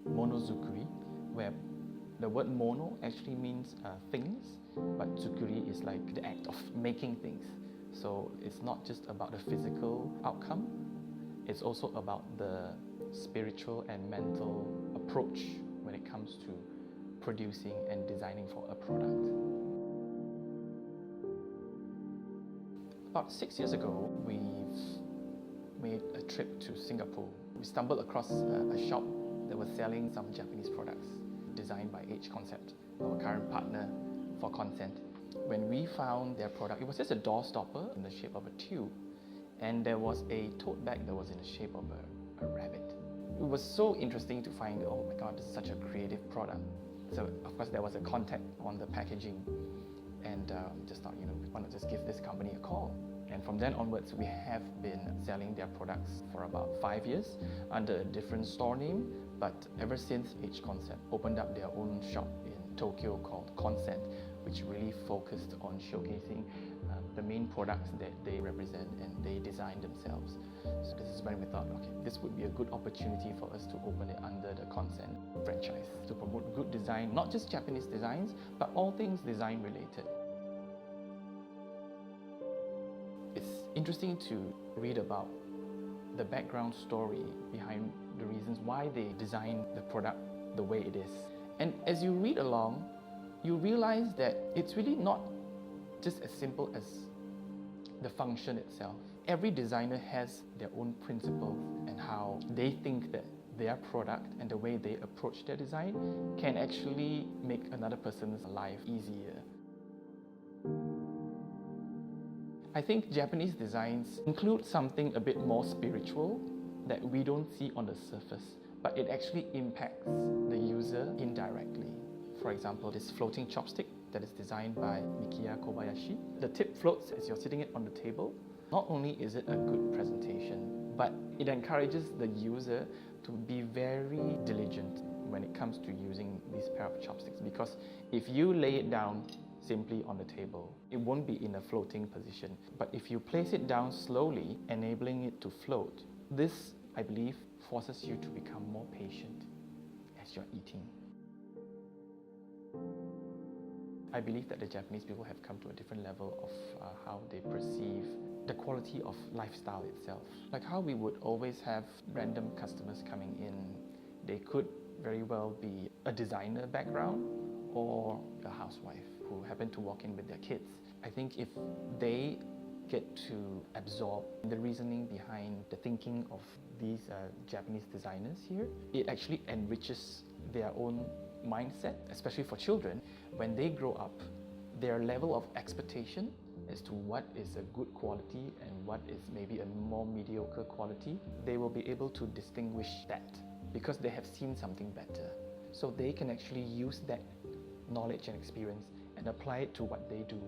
monozukuri, where the word mono actually means things, but zukuri is like the act of making things. So it's not just about the physical outcome, it's also about the spiritual and mental approach when it comes to producing and designing for a product. About 6 years ago, we've made a trip to Singapore. We stumbled across a shop that was selling some Japanese products designed by KONCENT, our current partner for KONCENT. When we found their product, it was just a door stopper in the shape of a tube, and there was a tote bag that was in the shape of a rabbit. It was so interesting to find, oh my god, this is such a creative product. So of course there was a contact on the packaging, and just thought, why not just give this company a call? And from then onwards, we have been selling their products for about 5 years under a different store name. But ever since KONCENT opened up their own shop in Tokyo called KONCENT, which really focused on showcasing the main products that they represent and they design themselves. So this is when we thought, okay, this would be a good opportunity for us to open it under the KONCENT franchise to promote good design, not just Japanese designs, but all things design related. It's interesting to read about the background story behind the reasons why they designed the product the way it is. And as you read along, you realize that it's really not just as simple as the function itself. Every designer has their own principles and how they think that their product and the way they approach their design can actually make another person's life easier. I think Japanese designs include something a bit more spiritual that we don't see on the surface, but it actually impacts the user indirectly. For example, this floating chopstick that is designed by Mikiya Kobayashi. The tip floats as you're sitting it on the table. Not only is it a good presentation, but it encourages the user to be very diligent when it comes to using this pair of chopsticks, because if you lay it down simply on the table, it won't be in a floating position. But if you place it down slowly, enabling it to float, this, I believe, forces you to become more patient as you're eating. I believe that the Japanese people have come to a different level of how they perceive the quality of lifestyle itself. Like how we would always have random customers coming in. They could very well be a designer background or a housewife who happen to walk in with their kids. I think if they get to absorb the reasoning behind the thinking of these Japanese designers here, it actually enriches their own mindset, especially for children. When they grow up, their level of expectation as to what is a good quality and what is maybe a more mediocre quality, they will be able to distinguish that because they have seen something better. So they can actually use that knowledge and experience and apply it to what they do